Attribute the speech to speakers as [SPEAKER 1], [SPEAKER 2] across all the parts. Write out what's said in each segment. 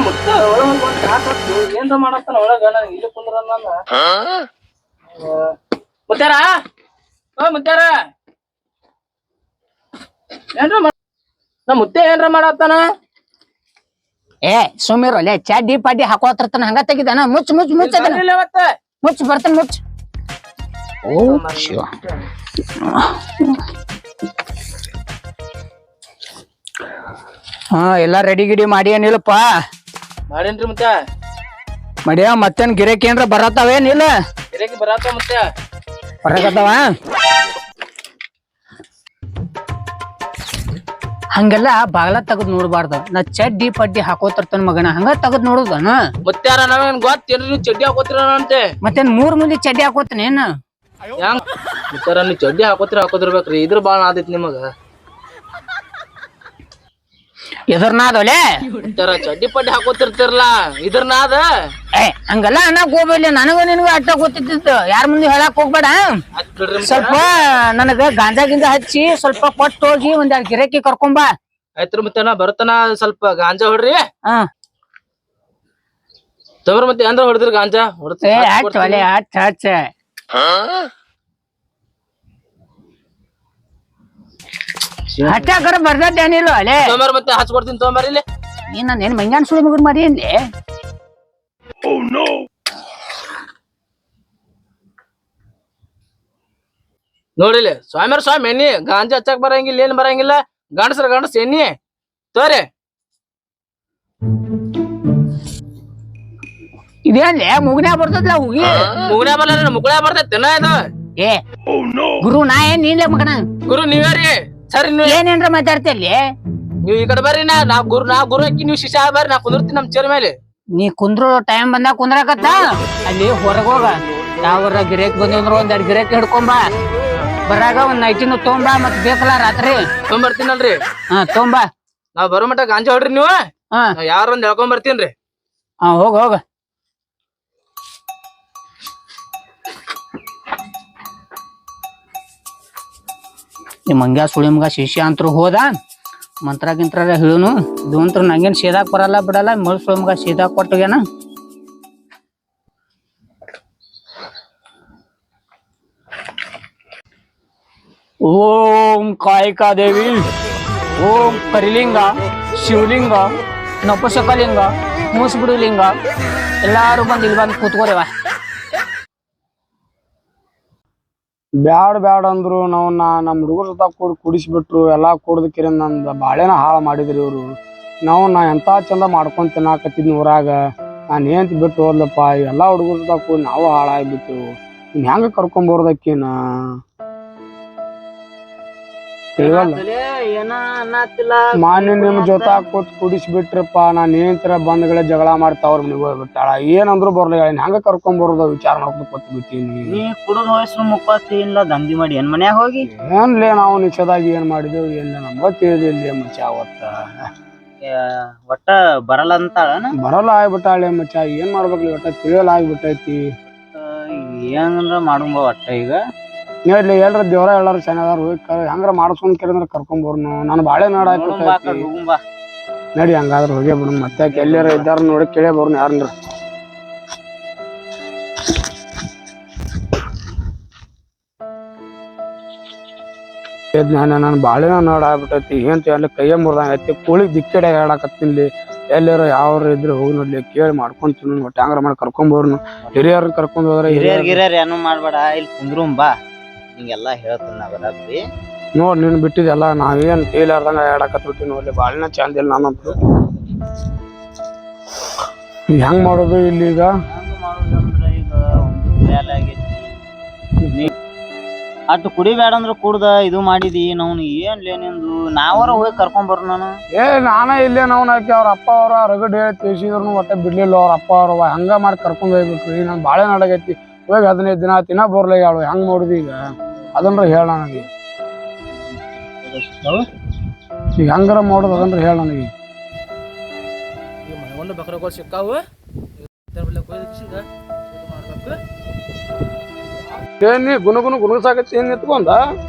[SPEAKER 1] ಮುತ್ತ ಒಳಗ ಏನ್ರ ಮಾಡತ್ತಾನ ಒಳಗ ನನಗೆ ಇಲ್ಲಿ ಕುಂದ್ರ ಮುತ್ತಾರ ಓ ಮುತ್ತಾರ ಏನ್ರ ಮುತ್ತೆ ಏನ್ರ ಮಾಡತ್ತಾನ
[SPEAKER 2] ಏ ಸುಮ್ಮಿರಲ್ಲ ಚಡ್ಡಿ ಪಾಡಿ ಹಾಕೋತಿರ್ತಾನ ಹಂಗ ತೆಗಿದಾನ ಮುಚ್ಚ ಮುಚ್ಚ ಮುಚ್ಚ ಮುಚ್ಚ ಬರ್ತಾನ ಮುಚ್ಚ ಓ ಶಿವ ಹಾ ಎಲ್ಲಾ ರೆಡಿ ಗಿಡಿ ಮಾಡಿ ಏನಿಲ್ಲಪ್ಪ
[SPEAKER 1] ಮಾಡೇನ್ರಿ ಮುತ್ತೆ
[SPEAKER 2] ಮಾಡ್ಯಾ ಮತ್ತೇನ್ ಗಿರಾಕಿ ಏನ್ರ ಬರತಾವೇನಿಲ್ಲ
[SPEAKER 1] ಗಿರಾಕಿ ಬರತ್ತ ಮುತ್ತೆ
[SPEAKER 2] ಬರಕತ್ತಾವ ಹಂಗೆಲ್ಲ ಬಾಗ್ಲ ತಗದ್ ನೋಡ್ಬಾರ್ದ ನಾ ಚಡ್ಡಿ ಪಡ್ಡಿ ಹಾಕೋತಿರ್ತಾನ ಮಗನ ಹಂಗ ತಗದ್ ನೋಡುದನ
[SPEAKER 1] ಮುತ್ತಾರ ನಾವೇನ್ ಗೊತ್ತೇನ್ರಿ ಚಡ್ಡಿ ಹಾಕೋತಿರ ಅಂತೆ
[SPEAKER 2] ಮತ್ತೇನ್ 3 ಮಂದಿ ಚಡ್ಡಿ ಹಾಕೋತನೇನ್
[SPEAKER 1] ಹೆಂಗ್ ಮುತ್ತಾರ ನೀವ್ ಚಡ್ಡಿ ಹಾಕೋತಿರ್ಬೇಕ್ರಿ ಇದ್ರ ಬಾಳ ಆದೈತಿ ನಿಮಗ
[SPEAKER 2] ಎದರ್ನಾದೋಲೆ
[SPEAKER 1] ಮುತ್ತಾರ ಚಡ್ಡಿ ಪಡ್ಡಿ ಹಾಕೋತಿರ್ತಿರ್ಲ ಇದ್ರನಾದ
[SPEAKER 2] ಏ ಹಂಗಲ್ಲ ಅನ್ನಕ್ ಹೋಗ್ಬೇಡ್ಲಿ ನನಗ ನಿನಗ ಅಟ್ಟ ಗೊತ್ತಿದ್ದ ಯಾರ ಮುಂದೆ ಹೇಳಕ್ ಹೋಗ್ಬೇಡ ಸ್ವಲ್ಪ ನನಗ ಗಾಂಜಾ ಗಿಂಜಾ ಹಚ್ಚಿ ಸ್ವಲ್ಪ ಕೊಟ್ಟು ಹೋಗಿ ಒಂದ್ 2 ಗಿರಾಕಿ ಕರ್ಕೊಂಬಾ
[SPEAKER 1] ಆಯ್ತ್ರಿ ಮುತ್ತಾನ ಬರ್ತನ ಸ್ವಲ್ಪ ಗಾಂಜಾ ಹೊಡ್ರಿ
[SPEAKER 2] ಹಾ
[SPEAKER 1] ತಗೋರ್ ಮತ್ತೆ ಅಂದ್ರ ಹೊಡೆದ್ರಿ ಗಾಂಜಾ
[SPEAKER 2] ಏ ಹಚ್ಚ ಒಲೆ ಹಚ್ಚ ಹಚ್ಚಾಕರ ಬರ್ದೇನಿಲ್ಲ ಅಲೆ
[SPEAKER 1] ತಗೊಂಬರ್ ಮತ್ತೆ ಹಚ್ಕೊಡ್ತೀನಿ ತಗೊಂಬರ್ ಇಲ್ಲಿ
[SPEAKER 2] ಏನ್ ಮಂಗ್ಯಾನ್ ಸುಳಿ ಮಗನ್ ಮಾಡಿ ಏನ್ಲಿ
[SPEAKER 1] ನೋಡಿಲಿ ಸ್ವಾಮಿ ಎಣ್ಣಿ ಗಾಂಜಾ ಹಚ್ಚಕ್ ಬರಂಗಿಲ್ಲ ಏನ್ ಬರಂಗಿಲ್ಲ ಗಂಡಸ್ ಎಣ್ಣಿ ತೋರಿ
[SPEAKER 2] ಇದೇನ್ಲಿ ಮುಗ್ನ್ಯಾ ಬರ್ತದ್ಲ ಹುಗಿ
[SPEAKER 1] ಮುಗ್ನ ಬರಲ್ಲ ಮುಗ್ಳ ಬರ್ತೈತಿ ಇದು
[SPEAKER 2] ಏ ಗುರು ನಾ ಏನ್ ನೀನ್ಲೆ ಮಗನ
[SPEAKER 1] ಗುರು ನೀವ್ಯಾರಿ ಸರಿ
[SPEAKER 2] ಏನೇನ್ರ ಮಾತಾಡ್ತಿಯಲ್ಲಿ
[SPEAKER 1] ನೀವ್ ಈ ಕಡೆ ಬರ್ರಿ ನಾ ಗುರು ಅಕ್ಕಿ ನೀವ್ ಶಿಷ್ಯ ಬರ್ರಿ ನಾ ಕುಂದಿರ್ತೀನಿ ನಮ್ ಚೇರ್ ಮೇಲೆ
[SPEAKER 2] ನೀ ಕುಂದ್ರು ಟೈಮ್ ಬಂದಾಗ ಕುಂದ್ರಾಕತ್ತ ಅಲ್ಲಿ ಹೊರಗೋಗ ಯಾವ್ರ ಗಿರೇಕ್ ಬಂದಿದ್ರ 2 ಗಿರೇಕ್ ಹಿಡ್ಕೊಂಬ ಬರಾಗ ಒಂದ್ ನೈಟಿನ ತೊಗೊಂಬ ಮತ್ ಬೇಕಲ್ಲ ರಾತ್ರಿ
[SPEAKER 1] ತೊಗೊಂಬರ್ತೀನಲ್ರಿ
[SPEAKER 2] ಹಾ ತೊಗೊಂಬ
[SPEAKER 1] ನಾವ್ ಬರೋ ಮಟ್ಟ ಗಾಂಜಾ ಹೊಡ್ರಿ ನೀವು
[SPEAKER 2] ಹಾ
[SPEAKER 1] ಯಾರೊಂದ್ ಹೇಳ್ಕೊಂಡ್ ಬರ್ತೀನ್ರಿ
[SPEAKER 2] ಹಾ ಹೋಗ ನಿಮ್ ಮಂಗ್ಯ ಸುಳಿ ಮಗ ಶಿಷ್ಯ ಅಂತರು ಹೋದ ಮಂತ್ರ ಗಿಂತ್ರ ಹೇಳುನು ಇದು ಅಂತೂ ನಂಗೇನ್ ಸೇದಾಕ್ ಬರಲ್ಲ ಬಿಡಲ್ಲ ಮಳ್ ಸುಳಿ ಮಗ ಸೇದಾಕ್ ಕೊಟ್ಟೋಗ್ಯಾನ ಓಂ ಕಾಯಿಕಾ ದೇವಿ ಓಂ ಕರಿಲಿಂಗ ಶಿವಲಿಂಗ ನಪುಸಕಲಿಂಗ ಮೂಸ್ಬಿಡು ಲಿಂಗ ಎಲ್ಲಾರು ಬಂದ್ ಇಲ್ಲಿ ಬಂದ್ ಕೂತ್ಕೋರೇವ
[SPEAKER 3] ಬ್ಯಾಡ ಅಂದ್ರು ನಾವು ನಮ್ಮ ಹುಡುಗರ ಜೊತೆ ಕುಡಿಸ್ಬಿಟ್ರು ಎಲ್ಲಾ ಕುಡ್ದಕಿರಿ ನಂದು ಬಾಳೆನ ಹಾಳು ಮಾಡಿದ್ರಿ ಇವ್ರು ನಾ ಎಂತ ಚಂದ ಮಾಡ್ಕೊಂಡ್ ತಿನ್ನಾಕತ್ತಿದ್ ಊರಾಗ ನಾನು ಏಂತ ಬಿಟ್ಟು ಹೋದ್ಲಪ್ಪ ಎಲ್ಲಾ ಹುಡುಗರ ಜೊತೆ ಕೂಡಿ ನಾವು ಹಾಳಾಗ್ಬಿಟ್ಟು ಇನ್ ಹೆಂಗ ಕರ್ಕೊಂಬರ್ದಕ್ಕಿನ ಮಾನ್ಯ ನಿಮ್ ಜೊತೆ ಕೂತ್ ಕುಡಿಸ್ಬಿಟ್ರಪ್ಪ ನಾನ್ ಏನ್ತರ ಬಂದ್ಗಳೇ ಜಗಳ ಮಾಡ್ತಾವ್ರ ಮನೆಗೆ ಹೋಗ್ಬಿಟ್ಟಾಳ ಏನಂದ್ರು ಬರ್ಲಿ ಹೆಂಗ ಕರ್ಕೊಂಬರೋದ ವಿಚಾರ ಮಾಡ್ಕೊಂಡು ಕೂತ್ ಬಿಟ್ಟಿನಿ
[SPEAKER 4] ನೀ ಕುಡಿದ ವಯಸ್ಸು ಮುಕ್ಕೋತಿ ಇಲ್ಲ ದಂಧಿ ಮಾಡಿ ಏನ್ ಮನ್ಯಾಗ ಹೋಗಿ
[SPEAKER 3] ಏನ್ಲೇ ನಾವು ನಿಷೇಧಾಗಿ ಏನ್ ಮಾಡಿದೇವು ಏನ್ ನಮ್ಗ ತಿಳಿದಿಲ್ಲ ಮಚ್ಚ ಅವತ್ತ
[SPEAKER 4] ಒಟ್ಟ ಬರಲ್ಲ ಅಂತಾಳ
[SPEAKER 3] ಬರಲ್ಲ ಆಗ್ಬಿಟ್ಟಾಳೆ ಮಚ್ಚ ಏನ್ ಮಾಡ್ಬೇಕ್ಲಿ ಒಟ್ಟ ತಿಳಿಯಲ್ಲ ಆಗ್ಬಿಟ್ಟೈತಿ
[SPEAKER 4] ಏನಂದ್ರ ಮಾಡುಂಬ ಒಟ್ಟ ಈಗ
[SPEAKER 3] ನೋಡ್ಲಿ ಎಲ್ರ ದೇವ್ರ ಎಲ್ಲಾರು ಚೆನ್ನಾದಾರ ಹೋಗಿ ಹಂಗಾರ ಮಾಡಿಸ್ಕೊಂಡ್ ಕೇಳಿದ್ರ ಕರ್ಕೊಂಬರ್ನು ನಾನು ಬಾಳೆ ನಾಡ ನಡಿ ಹಂಗಾದ್ರ ಹೋಗೇ ಬಿಡು ಮತ್ತೆ ಎಲ್ಲಾರ ಇದ್ದಾರ ನೋಡಿ ಕೇಳೇ ಬರ್ನು ಯಾರನ್ರ ನಾನು ಬಾಳೆನ ನಾಡ ಆಗ್ಬಿಟ್ಟೈತಿ ಏನ್ ಅಲ್ಲಿ ಕೈಯ ಮುರ್ದಂಗ ಐತಿ ಕೋಳಿ ದಿಕ್ಕಡೆ ಆಡಾಕತ್ತಿನ್ಲಿ ಎಲ್ಲಾರ ಯಾವ್ರ ಇದ್ರೆ ಹೋಗಿ ನೋಡ್ಲಿ ಕೇಳಿ ಮಾಡ್ಕೊಂಡ್ ತಿನ್ನು ಒಟ್ಟು ಹಂಗಾರ ಮಾಡಿ ಕರ್ಕೊಂಬರ್ನು ಹಿರಿಯರ್ ಕರ್ಕೊಂಡ್ ಹೋದ್ರೆ
[SPEAKER 4] ಹಿರಿಯರ್ ಏನು ಮಾಡ್ಬೇಡ ಇಲ್ಲಿ ಕುಂದ್ರುಂ ಬಾ ಹಿಂಗೆಲ್ಲಾ ಹೇಳ್ತೀನಿ ನಾ ಬರಾತ್ರಿ
[SPEAKER 3] ನೋಡ್ ನೀನ್ ಬಿಟ್ಟಿದೆಲ್ಲ ನಾವೇನ್ ತೇಲಾರ್ದಂಗ ಆಡಾಕತ್ಬಿಟ್ಟಿ ನೋಡ್ಲಿ ಬಾಳಿನ ಚಂದ ಇಲ್ಲ ನಾನಂತೂ ಹೆಂಗ್ ಮಾಡೋದು ಇಲ್ಲಿ ಈಗ
[SPEAKER 4] ಅಟ್ಟು ಕುಡಿಬೇಡ ಅಂದ್ರ ಕುಡ್ದ ಇದು ಮಾಡಿದಿ ನಾವು ಏನ್ಲೇ ನಿಂದು ನಾವರ ಹೋಗಿ ಕರ್ಕೊಂಡ್ ಬರ್ ನಾನು
[SPEAKER 3] ನಾನೇ ಇಲ್ಲೇ ನಾವು ಹಾಕಿ ಅವ್ರ ಅಪ್ಪ ಅವ್ರ ರಗಡ್ ಹೇಳಿ ತಿಳಿಸಿದ್ರು ಒಟ್ಟೆ ಬಿಡ್ಲಿಲ್ಲ ಅವ್ರ ಅಪ್ಪ ಅವ್ರ ಹಂಗ ಮಾಡಿ ಕರ್ಕೊಂಡ್ ಹೋಗ್ಬಿಟ್ರಿ ನನ್ ಬಾಳೆ ನಾಡಾಗೈತಿ ಹೋಗಿ 15 ದಿನ ತಿನ್ನ ಬರ್ಲಿ ಅವಳು ಹೆಂಗ್ ನೋಡಿದಿ ಈಗ ಅದನ್ರ ಹೇಳ ನನಗೆ ಈಗ ಹಂಗಾರ ಮಾಡೋದು ಅದನ್ರ ಹೇಳ ನನಗೆ
[SPEAKER 1] ಒಂದು ಬಕ್ರಗಳು ಸಿಕ್ಕಾವು
[SPEAKER 3] ಏನ್ ನೀ ಗುಣಸಾಕತ್ತಿ ಏನ್ ನಿತ್ಕೊಂಡ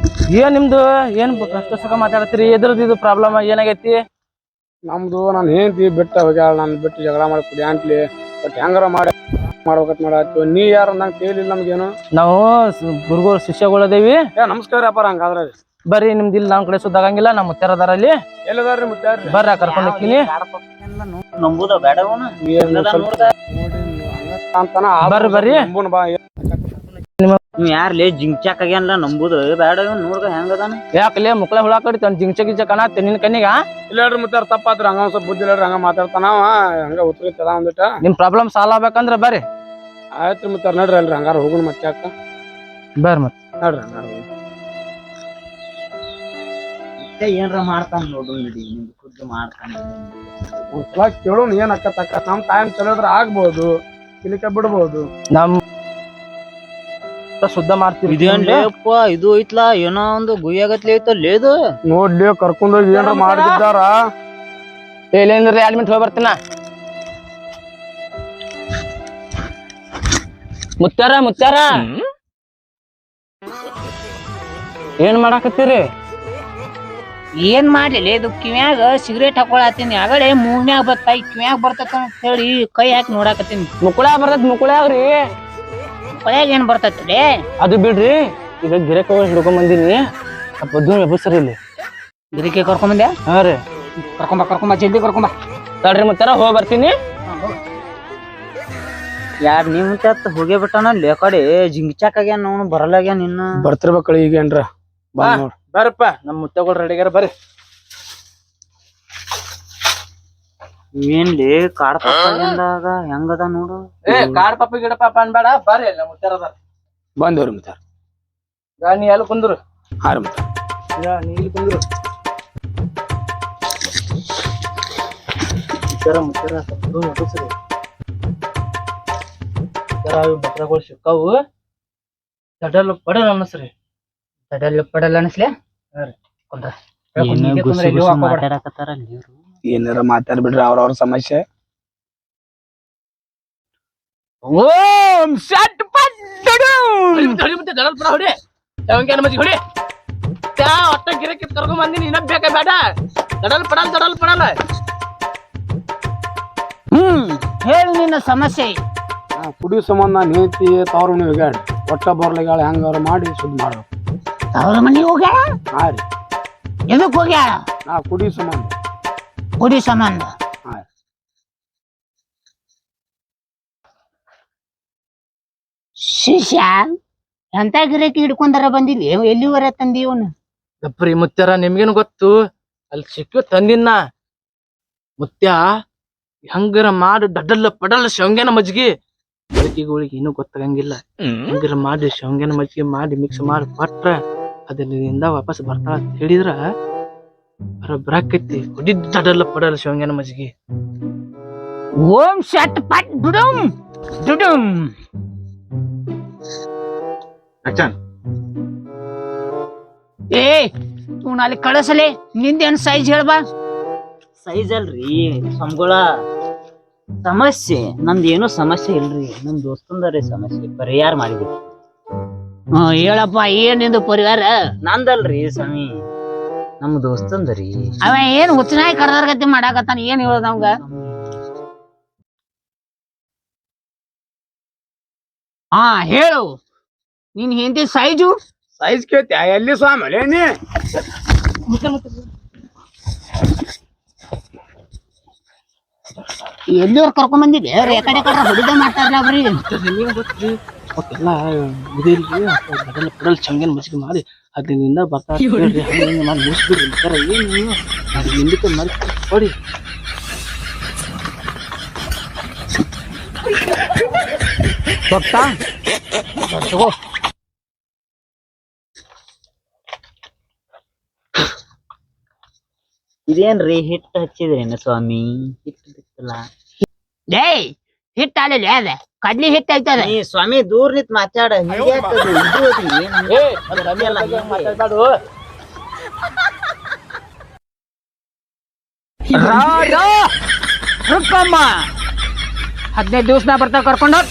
[SPEAKER 1] ಏನ್ ನಿಮ್ದು ಏನ್ ಕಷ್ಟ ಸುಖ ಮಾತಾಡ್ತೀರಿ ಎದ್ರದ್ದು ಇದು ಪ್ರಾಬ್ಲಮ್ ಏನಾಗೈತಿ
[SPEAKER 3] ನಮ್ದು ನಾನು ಹೆಂಡತಿ ಬಿಟ್ಟ ಹೋಗ್ಯಾಳ, ನಾನು ಬಿಟ್ಟು ಜಗಳ ಮಾಡಿ ಕುಡಿ ಅಂಟ್ಲಿ. ಬಟ್ ಹೆಂಗಾರ ಮಾಡ್ಬೇಕತ್ ಮಾಡತ್ತೀವಿ. ನೀ ಯಾರು ನಂಗೆ ತಿಳಿಲಿಲ್ಲ ನಮ್ಗೇನು.
[SPEAKER 1] ನಾವು ಗುರುಗಳು ಶಿಷ್ಯಗಳದೇವಿ.
[SPEAKER 3] ನಮಸ್ಕಾರ ಅಪ್ಪಾರ. ಹಂಗಾದ್ರೆ
[SPEAKER 1] ಬರ್ರಿ ನಿಮ್ದು ಇಲ್ಲಿ ನಮ್ ಕಡೆ ಸುದ್ದಾಗಂಗಿಲ್ಲ, ನಮ್ಮ ಮುತ್ಯಾರದಾರ ಅಲ್ಲಿ.
[SPEAKER 3] ಎಲ್ಲದಾರ್ರಿ ಮುತ್ಯಾರ್ರಿ?
[SPEAKER 1] ಬರ್ರ ಕರ್ಕೊಂಡು ಹೋಗ್ತೀನಿ.
[SPEAKER 4] ನಂಬುದ ಬೇಡವನ
[SPEAKER 1] ಬರ್ರಿ ಬರ್ರಿ.
[SPEAKER 4] ನೀವ್ ಯಾರ್ಲೇ ಜಿಂಚಾಕ್ ಆಗ್ಯಾನಲ್ಲ ನಂಬುದ ಬೇಡ ಇವ್ನ ನೋಡ್ದ ಹೆಂಗದಾನ.
[SPEAKER 1] ಯಾಕಲೇ ಮುಕ್ಳ ಹುಳ ಕಡಿತ ಜಿಂಚ ಗಿಂಚ ಕಾಣತ್ತೆ ನಿನ್ ಕಣ್ಣಿಗ?
[SPEAKER 3] ಇಲ್ಲ ಹೇಳ್ರಿ ಮುತ್ತಾರ, ತಪ್ಪಾತ್ರಿ. ಹಂಗ ಒಂದ್ ಸ್ವಲ್ಪ ಬುದ್ಧಿ ಹೇಳ್ರಿ. ಹಂಗ ಮಾತಾಡ್ತಾನ ಅವ, ಹಂಗ ಉತ್ತರಿತದ ಒಂದಿಟ.
[SPEAKER 1] ನಿಮ್ ಪ್ರಾಬ್ಲಮ್ ಸಾಲ್ವ್ ಆಗ್ಬೇಕಂದ್ರ ಬರ್ರಿ.
[SPEAKER 3] ಆಯ್ತ್ರಿ ಮುತ್ತಾರ, ನಡ್ರಿ ಅಲ್ರಿ. ಹಂಗಾರ ಹೋಗುಣ ಮತ್ತೆ ಯಾಕ
[SPEAKER 1] ಬರ್ರಿ ಮತ್
[SPEAKER 3] ನಡ್ರಿ ನಡ್ರಿ.
[SPEAKER 4] ಏನ್ರ ಮಾಡ್ತಾನ ನೋಡು ನಡಿ, ನಿಮ್ದು ಖುದ್ದು ಮಾಡ್ತಾನ.
[SPEAKER 3] ಒಂದ್ಸಲ ಕೇಳೋಣ ಏನ್ ಅಕ್ಕ ನಮ್ ಟೈಮ್ ಚಲೋದ್ರ ಆಗ್ಬೋದು, ಇಲ್ಲಿಕ ಬಿಡ್ಬೋದು.
[SPEAKER 1] ನಮ್ ಶುದ್ಧ ಮಾಡ್ತೀವಿ.
[SPEAKER 4] ಇದೇನ್ಲೇಪ್ಪ ಇದು ಐತ್ಲಾ, ಏನೋ ಒಂದು ಗುಯ್ಯಾಗತ್ಲೆ ಐತಲ್ಲೇ ಇದು.
[SPEAKER 3] ನೋಡ್ಲಿ ಕರ್ಕೊಂಡೋಗಿ ಏನ್ರ ಮಾಡಿದ್ದಾರ.
[SPEAKER 1] ಇಲ್ಲೇಂದ್ರಿ 2 ಮಿನಿಟ್ ಹೋಗಿ ಬರ್ತೀನ. ಮುತ್ಯಾರ ಏನ್ ಮಾಡಾಕತ್ತೀರಿ?
[SPEAKER 2] ಏನ್ ಮಾಡ್ಲಿ ಇದು ಕಿವ್ಯಾಗ ಸಿಗರೇಟ್ ಹಾಕೊಳತ್ತೀನಿ. ಆಗಲೇ ಮೂಗ್ನ್ಯಾಗ ಬತ್ತ ಕಿವ್ಯಾಗ ಬರ್ತೈತ ಅಂತ ಹೇಳಿ ಕೈ ಹಾಕಿ ನೋಡಾಕತ್ತೀನಿ.
[SPEAKER 1] ಮುಕ್ಕುಳ್ಯಾಗ ಬರ್ತೈತಿ. ಮುಕ್ಕುಳ್ಯಾಗ್ರಿ
[SPEAKER 2] ಕೊಳ್ಯಾಗ ಏನ್ ಬರ್ತೈತಿ?
[SPEAKER 1] ಅದು ಬಿಡ್ರಿ. ಈಗ ಗಿರಕ ಹಿಡ್ಕೊಂಡ್ ಬಂದಿನಿ. ಬದ್ದು ಎಬ್ಬಸ್ರಿ ಇಲ್ಲಿ.
[SPEAKER 2] ಗಿರಿಕೆ ಕರ್ಕೊಂಬಂದ್ಯಾ?
[SPEAKER 1] ಹಾ ರೀ.
[SPEAKER 2] ಕರ್ಕೊಂಬ ಜಲ್ದಿ ಕರ್ಕೊಂಬ.
[SPEAKER 1] ತಡ್ರಿ ಮುತ್ಯಾರ ಹೋಗಿ ಬರ್ತೀನಿ.
[SPEAKER 4] ಯಾರ್ ನಿಮ್ ತತ್ ಹೋಗೇ ಬಿಟ್ಟಾನ ಲೇ ಕಡೆ ಜಿಂಚಾಕ್ ಆಗ್ಯಾನ. ಅವನು ಬರಲಾಗ್ಯಾನ ಇನ್ನ.
[SPEAKER 3] ಬರ್ತಿರ್ಬೇಕಳಿ ಈಗ ಏನ್ರ.
[SPEAKER 1] ಬರ್ರಪ್ಪ, ನಮ್ ಮುತ್ಯಗಳು ರೆಡಿ ಆಗ್ಯಾರ. ಬರ್ರಿ.
[SPEAKER 4] ಏನ್ಲಿ ಕಾಡ್ ಪಪ್ಪಾಗ ಹೆಂಗದ ನೋಡು.
[SPEAKER 1] ಕಾಡ್ ಪಾಪ ಗಿಡ ಪಾಪ ಅನ್ಬೇಡ. ಬರ್ರಿ ನಮ್ಮ ಮುತ್ಯಾರದಾರ.
[SPEAKER 3] ಬಂದೇವ್ರಿ ಮುತ್ತಾರ.
[SPEAKER 1] ನೀ ಎಲ್ಲಿ ಕುಂದ್ರು?
[SPEAKER 3] ಹಾ ರೀ ಮುತ್ತಾರ.
[SPEAKER 1] ನೀ ಇಲ್ಲಿ ಕುಂದ್ರು. ಮುತ್ಯಾರ ಎಬ್ಬಸ್ರಿ. ಬಕ್ರಗಳು ಸಿಕ್ಕಾವು. ದಡಲ್ ಪಡಲ್ ಅನ್ನಸ್ರಿ.
[SPEAKER 2] ದಡಲ್ ಪಡಲ್ ಅನ್ಸ್ಲೆ?
[SPEAKER 4] ಮಾತಾಡಕತ್ತಾರ
[SPEAKER 3] ಏನಾರ ಮಾತಾಡ್ಬಿಡ್ರಿ ಅವ್ರವ್ರ ಸಮಸ್ಯೆ.
[SPEAKER 1] ಓಂ ಶಟ್ ಪಟ್ ದಡಲ್ ಪಡ ಹೊಡಿ. ಯಾವಂಗೇನ ಮಜ್ಜಿ ಹೊಡಿ. ಒಟ್ಟ ಗಿರಕ್ಕೆ ಕರ್ಕೊಂಡ್ ಬಂದಿನಿ. ಇನ್ನ ಬೇಕಾ ಬೇಡ? ದಡಲ್ ಪಡಲ್.
[SPEAKER 2] ಹೇಳು ನಿನ್ನ ಸಮಸ್ಯೆ.
[SPEAKER 3] ಕುಡಿಯೋ ಸಂಬಂಧ ನಾನು ಹೇಳ್ತಿ ತವ್ರ ಮನೆ ಹೋಗ್ಯಾಡ್ರಿ. ಒಟ್ಟ ಬರ್ಲಿಗಾಳ ಹೆಂಗಾರ ಮಾಡಿ ಸುದ್ದಿ ಮಾಡ್ಬೇಕು.
[SPEAKER 2] ಅವ್ರ ಮನೆಗೆ ಹೋಗ್ಯಾಳ?
[SPEAKER 3] ಹಾ ರೀ.
[SPEAKER 2] ಎದಕ್ ಹೋಗ್ಯಾಳ?
[SPEAKER 3] ನಾ ಕುಡಿಯೋ ಸಂಬಂಧ.
[SPEAKER 2] ಕುಡಿ ಸಂಬಂಧ?
[SPEAKER 3] ಹಾ.
[SPEAKER 2] ಶಿಷ್ಯ ಎಂತ ಗಿರಕಿ ಹಿಡ್ಕೊಂಡಾರ ಬಂದಿಲ್ಲ. ಎಲ್ಲಿವರೆ ತಂದಿ ಇವನು?
[SPEAKER 1] ಗಪ್ರಿ ಮುತ್ಯಾರ, ನಿಮ್ಗೇನು ಗೊತ್ತು? ಅಲ್ಲಿ ಸಿಕ್ಕ ತಂದಿನ ಮುತ್ಯ ಹೆಂಗಾರ ಮಾಡಿ ಡಡ್ಡಲ್ಲ ಪಡಲ್ಲ ಶೇಂಗಾನ ಮಜ್ಗಿ. ಬೆಳಕಿಗಳಿಗೆ ಏನೂ ಗೊತ್ತಾಗಂಗಿಲ್ಲ. ಹೆಂಗಾರ ಮಾಡಿ ಶೇಂಗಾನ ಮಜ್ಗಿ ಮಾಡಿ ಮಿಕ್ಸ್ ಮಾಡಿ ಕೊಟ್ರ ಅದರಿಂದ ವಾಪಸ್ ಬರ್ತಾಳ ಅಂತ ಹೇಳಿದ್ರ ಬರಾಕೈತಿ. ಕುಡಿದ್ ಡಡ್ಡಲ್ಲ ಪಡಲ್ಲ ಶೇಂಗಾನ ಮಜ್ಗಿ.
[SPEAKER 2] ಓಂ ಶಟ್ ಪಟ್ ಡುಡುಂ ಡುಡುಂ. ಏ ಇವ್ನ ಅಲ್ಲಿ ಕಳಿಸಲೇ. ನಿಂದೇನ್ ಸೈಜ್ ಹೇಳ್ಬಾ.
[SPEAKER 4] ಸೈಜ್ ಅಲ್ರಿ ಸಂಬಳ ಸಮಸ್ಯೆ. ನಂದೇನು ಸಮಸ್ಯೆ ಇಲ್ರಿ, ನಮ್ ದೋಸ್ತಂದರಿ ಸಮಸ್ಯೆ. ಪರಿಹಾರ ಮಾಡಿಬಿಡಿ.
[SPEAKER 2] ಹೇಳಪ್ಪ, ಏನಿಂದು ಪರಿಹಾರ?
[SPEAKER 4] ನಂದಲ್ರಿ ಸ್ವಾಮಿ, ನಮ್ ದೋಸ್ತಂದರಿ.
[SPEAKER 2] ಅವ ಏನ್ ಹುಚ್ಚನಾಯಿ ಕರ್ದಾರ ಗತಿ ಮಾಡಾಕತ್ತಾನ. ಏನ್ ಹೇಳೋದ್ ನಮ್ಗ? ಹಾ ಹೇಳು. ನೀನ್ ಹಿಂದಿ ಸೈಜು
[SPEAKER 3] ಕೇಳ್ತಿ ಎಲ್ಲಿ ಸ್ವಾಮಿ ನೀ?
[SPEAKER 2] ಎಲ್ಲಿವ್ರು ಕರ್ಕೊಂಡ್ ಬಂದಿದ್ದೆ? ಯಾಕಡೆ ಕಡೆ ಹೊಡಿದ ಮಾತಾಡ್ಲ ಅವ್ರಿ.
[SPEAKER 1] ಅವಕ್ಕೆಲ್ಲ ಇದಿಲ್ರಿ. ಡಡ್ಡಲ್ಲ ಪಡಲ್ಲ ಶೇಂಗಾನ ಮಜ್ಗಿ ಮಾಡಿ ಅದರಿಂದ ಬರ್ತಾ ಹೇಳ್ರಿ. ಹಂಗೆ ಮಾಡಿ ಮುಗಿಸ್ಬಿಡ್ರಿ ಮುತ್ಯಾರ. ಏನು ಅದು ಹಿಂದಕ್ಕೆ ಮಾಡಿ ಕೊಡಿ.
[SPEAKER 2] ಗೊತ್ತಾ? ತಗೋ.
[SPEAKER 4] ಇದೇನ್ರಿ ಹಿಟ್ಟು ಹಚ್ಚಿದ್ರೇನ ಸ್ವಾಮಿ? ಹಿಟ್ಟು ಬಿತ್ತಲ್ಲ.
[SPEAKER 2] ಏಯ್ ಹಿಟ್ಟ ಅಲ್ಲ ಅದ ಕಡ್ಲಿ ಹಿಟ್ಟ ಐತದ.
[SPEAKER 4] ನೀ ಸ್ವಾಮಿ ದೂರ ನಿಂತ್ ಮಾತಾಡ. ಹಿಂಗೆ ಆಗ್ತದೆ ಇದು. ಅದು ಏನ್
[SPEAKER 1] ಏ ಅದು ಕಮ್ಮಿ ಅಲ್ಲ, ಹಂಗೆ ಮಾತಾಡ್ಬಾರ್ದು.
[SPEAKER 2] ರುಕ್ಕಮ್ಮ 15 ದಿವಸ ಬರ್ತಾವ ಕರ್ಕೊಂಡು.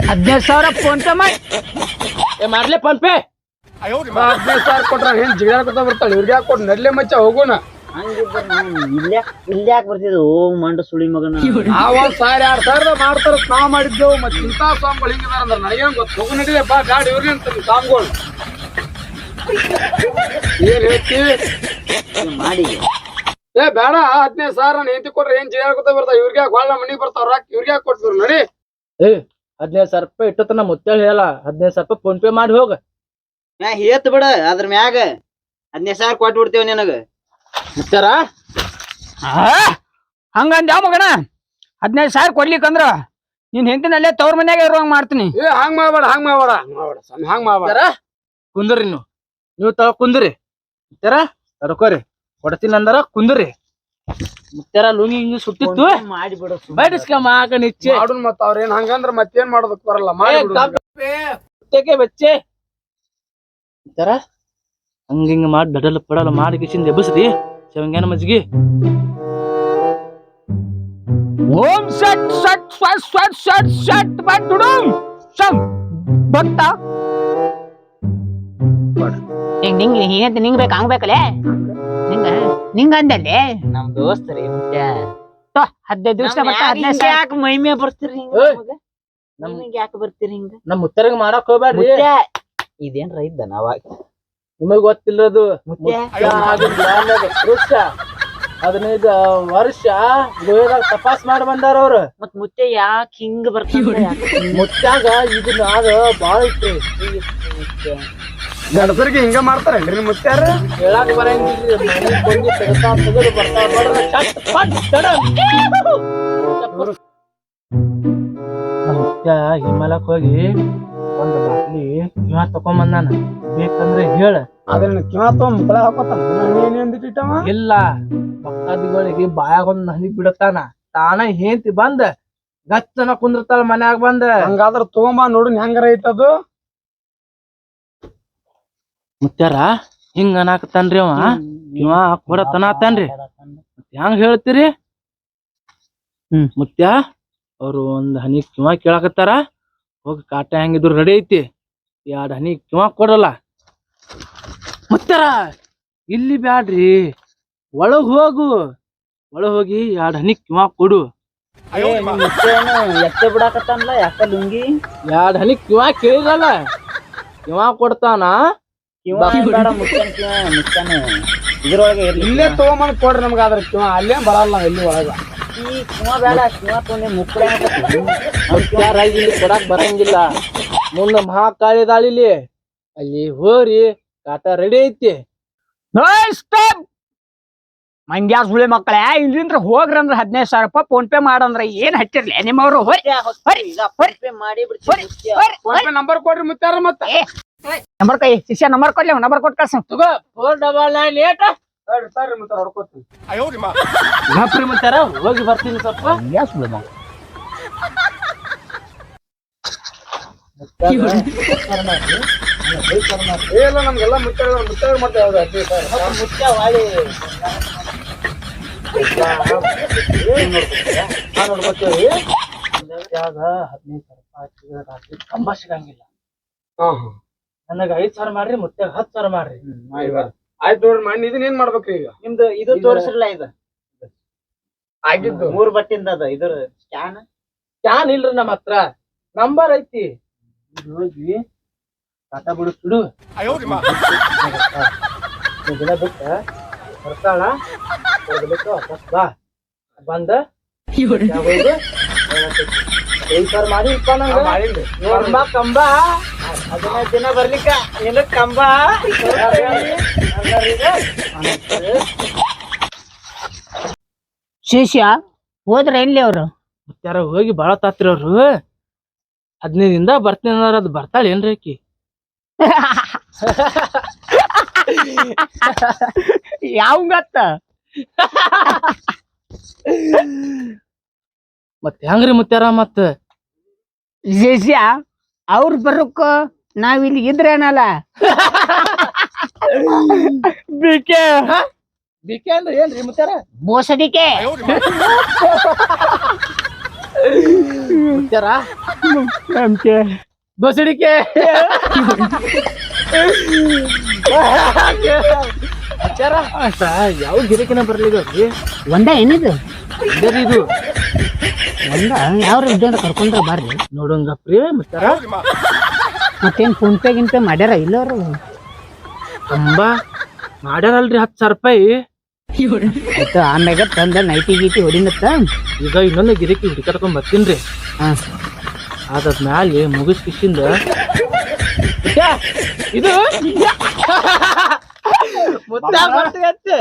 [SPEAKER 2] 15,000 ಫೋನ್ ಪೇ ಮಾಡಿ.
[SPEAKER 1] ಮಾಡ್ಲೆ ಫೋನ್ ಪೇ.
[SPEAKER 3] 15 ಸಾವಿರ ಕೊಟ್ರ ಏನ್ ಜಿಗಾಡ್ಕೊತ ಬರ್ತಾಳೆ ಇವ್ರಿಗೆ ಯಾಕೆ ಕೊಟ್ಟು ನಡ್ಲೆ ಮಚ್ಚ ಹೋಗೋಣ
[SPEAKER 4] ಹಂಗಿದ್ರ ಇಲ್ಯಾಕ್ ಬರ್ತಿದ್ವು ಓ ಮಂಡ ಸುಳಿ ಮಗನ
[SPEAKER 3] ನಾವ್ 1,000-2,000 ಮಾಡ್ತಾರ ನಾವ್ ಮಾಡಿದ್ದೆವು ಮತ್ತೆ ಇಂಥ ಸ್ವಾಮಿಗಳು ಹಿಂಗಿದಾರ ಅಂದ್ರೆ ನನಗೇನ್ ಗೊತ್ತು ಹೋಗು ನಡಿಲೆ ಬಾ ಬ್ಯಾಡ ಇವ್ರಿಗೆ ಅಂತ ಸ್ವಾಮಿಗಳು ಏನ್ ಹೇಳ್ತಿ
[SPEAKER 4] ಮಾಡಿ
[SPEAKER 3] ಏ ಬೇಡ 15 ಸಾವಿರ ನಾನು ಹೆಂಡತಿ ಕೊಟ್ರೆ ಏನ್ ಜಿಗಾಡ್ಕೊತ ಬರ್ತಾವ ಇವ್ರಿಗೆ ಯಾಕೆ ಹೊಳ್ಳ ಮನಿಗ್ ಬರ್ತಾವ ರೊಕ್ಕ ಇವ್ರಿಗೆ ಯಾಕೆ ಕೊಟ್ಬಿರು ನಡಿ
[SPEAKER 1] 15,000 ರೂಪಾಯಿ ಇಟ್ಟತನ ಮುತ್ತೇಳಿ ಹೇಳ 15,000 ರೂಪಾಯಿ ಫೋನ್ ಪೇ ಮಾಡಿ ಹೋಗ.
[SPEAKER 4] ಹೇತ್ ಬಿಡ ಅದ್ರ ಮ್ಯಾಗ 15,000 ಕೊಟ್ಟು ಬಿಡ್ತೇವ ನಿನಗ
[SPEAKER 1] ಮುತ್ತಾರ
[SPEAKER 2] ಹಂಗಂದ ಯಾವ ಮಗನ 15,000 ಕೊಡ್ಲಿಕ್ಕಂದ್ರ ನಿನ್ ಹೆಂಡತಿನಲ್ಲೇ ತವ್ರ ಮನ್ಯಾಗ ಇರುವಂಗ ಮಾಡ್ತೀನಿ.
[SPEAKER 3] ಏ ಹಂಗ್ ಮಾಡ್ಬೇಡ ಸ್ವಾಮಿ ಹಂಗ್ ಮಾಡ್ಬೇಡ
[SPEAKER 1] ಕುಂದ್ರಿ ನೀವು ತಗ ಕುಂದ್ರಿ ಮುತ್ತಾರ ತಡ್ಕೋರಿ ಕೊಡ್ತೀನಿ ಅಂದಾರ ಕುಂದ್ರಿ ಮುತ್ತಾರ ಲುಂಗಿ ಹಿಂಗಿ ಸುಟ್ಟಿತ್ತು
[SPEAKER 4] ಮಾಡಿಬಿಡು
[SPEAKER 1] ಬೈಡಿಸ್ಕಮ್ಮ ಆಗ ನಿಚ್ಚೆ
[SPEAKER 3] ಮಾಡೋನ್ ಮತ್ತ ಅವ್ರೇನ್ ಹಂಗಂದ್ರ ಮತ್ತೇನ್ ಮಾಡೋದಕ್ ಬರಲ್ಲ ಮಾಡಿ
[SPEAKER 1] ಬಚ್ಚೆ ಮುತ್ತಾರ ಹಂಗಿಂಗ ಮಾಡಿ ಡಡಲ್ ಪಡಲ್ ಮಾಡಿ ಕಿಸಿಂದ ಎಬ್ಬಸ್ರಿ ಶವಂಗ್ಯಾನ ಮಜ್ಗಿ
[SPEAKER 2] ಓಂ ಸಟ್ ಸಟ್ ಸ್ವಟ್ ಸ್ವಟ್ ಸಟ್ ಸಟ್ ಬಂದುಡುಂ ಸಂ ಭಕ್ತ ನಿಂಗ್ ನಿಂಗ್ ಬೇಕು ಹಂಗ್ಬೇಕಲ್ಲೇ ನಿಂಗ ಅಂದಲ್ಲೇ
[SPEAKER 4] ನಮ್ ದೋಸ್ತರಿ ಮುತ್ಯ
[SPEAKER 2] 15 ದಿವಸ ಬರ್ತಾ 15,000
[SPEAKER 4] ಯಾಕೆ ಮೈಮೆ ಬರ್ತೀರಿ ಹಿಂಗ
[SPEAKER 1] ಏಯ್!
[SPEAKER 4] ನಮ್ಗೆ ಯಾಕೆ ಬರ್ತೀರಿ ಹಿಂಗ
[SPEAKER 1] ನಮ್ ಮುತ್ತರಿಗೆ ಮಾಡಕ್ ಹೋಗ್ಬೇಡ್ರಿ
[SPEAKER 4] ಮುತ್ಯ ಇದೇನ್ರ ಇದ್ದ ನಾವಾಗ
[SPEAKER 1] ನಿಮಗ್ ಗೊತ್ತಿಲ್ಲದು
[SPEAKER 4] ಮುತ್ಯ
[SPEAKER 1] 15 ವರ್ಷ ಗೋಯದಾಗ ತಪಾಸ್ ಮಾಡಿ ಬಂದಾರ ಅವ್ರು
[SPEAKER 4] ಮತ್ ಮುತ್ಯ ಯಾಕೆ ಹಿಂಗ ಬರ್ತಾನ
[SPEAKER 1] ಮುತ್ಯಾಗ ಇದನ್ನ ಆಗ ಬಾಳ ಐತ್ರಿ
[SPEAKER 3] ಗಂಡಸರಿಗೆ ಹಿಂಗ ಮಾಡ್ತಾರೇನ್ರಿ ನಿಮ್ ಮುತ್ಯಾರ
[SPEAKER 1] ಹೇಳಾಕ ಬರಂಗಿಲ್ರಿ ಮನೆ ಕೊಂಡಿ ತೆಗತಾ ತೆಗೆದು ಬರ್ತಾ ಬಡ್ರ ಚಟ್ ಪಟ್ ಚಡ ಮುತ್ಯ ಹಿಮಾಲಕ್ ಹೋಗಿ ಒಂದ್ ಬಾಟ್ಲಿ ಇವ ತಕೊಂಬಂದಾನ ಬೇಕಂದ್ರೆ ಹೇಳ
[SPEAKER 3] ಅದನ್ನ ಕಿವತ್ತ ಮುಕ್ಕಳ ಹಾಕೋತಾನ ನೀನೇಂದಿಟ್ಟವ
[SPEAKER 1] ಇಲ್ಲ ಭಕ್ತಾದಿಗಳಿಗೆ ಬಾಯಾಗ ಒಂದ್ ಹನಿ ಬಿಡತಾನ ತಾನ ಹೇಂತಿ ಬಂದ ಗಚ್ಚನ ಕುಂದಿರ್ತಾಳ ಮನ್ಯಾಗ ಬಂದ
[SPEAKER 3] ಹಂಗಾದ್ರ ತಗೊಂಬಾ ನೋಡು ಹೆಂಗಾರ ಐತದು
[SPEAKER 1] ಮುತ್ಯಾರ ಹಿಂಗ ಅನಾಕತಾನ್ರಿ ಇವ ಕೊಡತನಾತಾನ್ರಿ ಹೆಂಗ್ ಹೇಳ್ತೀರಿ ಮುತ್ಯ ಅವ್ರು ಒಂದ್ ಹನಿ ಕಿವ ಕೇಳಾಕತ್ತಾರ ಹೋಗಿ ಕಾಟ ಹೆಂಗಿದ್ರು ರೆಡಿ ಐತಿ 2 ಹನಿ ಕಿವ ಕೊಡಲ್ಲ ಮುತ್ಯಾರ ಇಲ್ಲಿ ಬ್ಯಾಡ್ರಿ ಒಳಗ್ ಹೋಗಿ 2 ಹನಿ ಕಿವ ಕೊಡು
[SPEAKER 4] ಎತ್ತೆ ಬಿಡಾಕತ್ತಾನಲ್ಲ ಯಾಕ ಲುಂಗಿ
[SPEAKER 1] 2 ಹನಿ ಕಿವ ಕೇಳಿರಲ್ಲ ಕಿವ ಕೊಡ್ತಾನ
[SPEAKER 4] ಬೇಡ ಮುತ್ಯನ್ ಮುತ್ಯನ ಇದ್ರೊಳಗೆ ಇರ್ಲಿ
[SPEAKER 3] ಇಲ್ಲೇ ತಗೊಂಬಂದ್ ಕೊಡ್ರಿ ನಮ್ಗ ಅದ್ರ ಕಿವ ಅಲ್ಲೇ ಬರಲ್ಲ ಇಲ್ಲಿ ಒಳಗ
[SPEAKER 4] ಈ ಕಿವ ಬೇಡ ಕಿವ ತೊಂದೆ ಮುಕ್ಕಳ
[SPEAKER 1] ಇಲ್ಲಿ ಕೊಡಾಕ್ ಬರಂಗಿಲ್ಲ ಮುಂದ ಮಹಾಕಾಳಿ ದಾಳಿಲಿ ಅಲ್ಲಿ ಹೋರಿ ಕಾಟ ರೆಡಿ ಐತಿ
[SPEAKER 2] ಸ್ಟಾಪ್ ಮಂಗ್ಯಾ ಸುಳಿ ಮಕ್ಕಳೇ ಇಲ್ಲಿಂದ್ರ ಹೋಗ್ರಂದ್ರ 15,000 ರೂಪಾಯಿ ಫೋನ್ ಪೇ ಮಾಡಂದ್ರ ಏನ್ ಹಚ್ಚಿರ್ಲಿ ನಿಮ್ಮವ್ರು
[SPEAKER 4] ಮಾಡಿ ಬಿಡ್ತೀವಿ
[SPEAKER 3] ನಂಬರ್ ಕೊಡ್ರಿ ಮುತ್ಯಾರ ಮತ್ತ
[SPEAKER 2] ನಂಬರ್ ಕೈ ಶಿಷ್ಯ ನಂಬರ್ ಕೊಡ್ಲಿ ನಂಬರ್ ಕೊಟ್ಟು ಕಳ್ಸ
[SPEAKER 1] ತಗೋ 499
[SPEAKER 3] ಸರಿ ಮುತ್ತಾರ ಹೊಡ್ಕೋತೀನಿ
[SPEAKER 1] ಗಪ್ರಿ ಮುತ್ತಾರ ಹೋಗಿ ಬರ್ತೀನಿ ಸ್ವಲ್ಪ
[SPEAKER 2] ಮಂಗ್ಯಾ ಸುಳಿ ಮಕ್ಕಳು
[SPEAKER 3] ಇಲ್ಲ ನಮ್ಗೆಲ್ಲ ಮುತ್ತಾರ ಮಾಡ್ತೇವೆ
[SPEAKER 1] ಮುತ್ಯ ವಾಳಿ ನೋಡ್ಕೊತೀವಿ 15,000 ರೂಪಾಯಿ ರಾತ್ರಿ ಕಂಬ ಸಿಗಂಗಿಲ್ಲ ನನಗ 5,000 ಮಾಡ್ರಿ ಮುತ್ಯಾಗ 10,000 ಮಾಡ್ರಿ
[SPEAKER 3] ಆಯ್ತು ನೋಡ್ರಿ ಮಣ್ಣು ಇದನ್ನ ಏನ್ ಮಾಡ್ಬೇಕ್ರಿ ಈಗ
[SPEAKER 4] ನಿಮ್ದು ಇದು ತೋರಿಸಿರ್ಲ ಇದು
[SPEAKER 3] ಆಗಿದ್ದು
[SPEAKER 4] 3 ಬಟ್ಟಿಂದ ಅದ ಇದ್ರ ಸ್ಕ್ಯಾನ್
[SPEAKER 1] ಕ್ಯಾನ್ ಇಲ್ರಿ ನಮ್ಮ ಹತ್ರ ನಂಬರ್ ಐತಿ ಇದು ಹೋಗಿ ಟಾಟಾ ಬಿಡು ದಿನ ಬಿಟ್ಟ ಬರ್ತಾಳ ಬಿಟ್ಟು ವಾಪಸ್ ಬಾ ಬಂದ ಹೋಗಿ 5,000 ಮಾಡಿ ಇಪ್ಪ ನಂಗ ನೋಡ್ಬಾ ಕಂಬ
[SPEAKER 4] ಅದನ್ನ ದಿನ ಬರ್ಲಿಕ್ಕ ಏನ ಕಂಬ
[SPEAKER 2] ಶಿಷ್ಯ ಹೋದ್ರ ಎಲ್ಲಿ ಅವ್ರು
[SPEAKER 1] ಮುತ್ಯಾರ ಹೋಗಿ ಬಾಳ ತಾತ್ರಿ ಅವ್ರು 15 ದಿನದ ಬರ್ತೀನಿ ಅನ್ನೋರ್ ಅದ್ ಬರ್ತಾಳ ಏನ್ರಿ ಆಕಿ
[SPEAKER 2] ಯಾವಂಗತ್ತ
[SPEAKER 1] ಮತ್ ಹೆಂಗ್ರಿ ಮುತ್ಯಾರ ಮತ್
[SPEAKER 2] ಶಿಷ್ಯ ಅವ್ರ ಬರೋಕ್ಕ ನಾವ್ ಇಲ್ಲಿ ಇದ್ರೇನಲ್ಲ
[SPEAKER 1] ಬಿಕೆ ಬಿಕೆ ಅಂದ್ರೆ ಏನ್ರಿ ಮುತ್ಯಾರ
[SPEAKER 2] ಬೋಸಡಿಕೆ
[SPEAKER 1] ಮುತ್ಯಾರ ಬಸಡಿಕೆ ಮುತ್ಯಾರ ಯಾವ ಗಿರಕಿನ ಬರ್ಲಿದ್ರಿ
[SPEAKER 2] ಒಂದ ಏನಿದು
[SPEAKER 1] ಇದು
[SPEAKER 2] ಒಂದ ಯಾವ ಇದ್ದ ಕರ್ಕೊಂಡ್ರ ಬರ್ರಿ
[SPEAKER 1] ನೋಡಂಗಪ್ರಿ ಮುತ್ಯಾರ
[SPEAKER 2] ಮತ್ತೇನ್ ಫೋನ್ ಪೇ ಗಿನ್ಪೇ ಮಾಡ್ಯಾರ ಇಲ್ಲ ಅವ್ರು
[SPEAKER 1] ತುಂಬಾ ಮಾಡ್ಯಾರಲ್ರಿ 10,000 ರೂಪಾಯಿ
[SPEAKER 2] ಆಯ್ತು ಆಮ್ಯಾಗ ತಂದ ನೈಟಿ ಗೀಟಿ ಹೊಡಿನತ್ತ
[SPEAKER 1] ಈಗ ಇನ್ನೊಂದು ಗಿರಕಿ ಹುಡುಕಾಡ್ಕೊಂಡ್ ಬರ್ತೀನ್ರಿ
[SPEAKER 2] ಹಾ
[SPEAKER 1] ಅದಾದ್ಮ್ಯಾಲೆ ಮುಗಿಸ್ ಕಿಶಿಂದ ಇದು ಮುತ್ಯ ಬರ್ತೀಗತ್ತೆ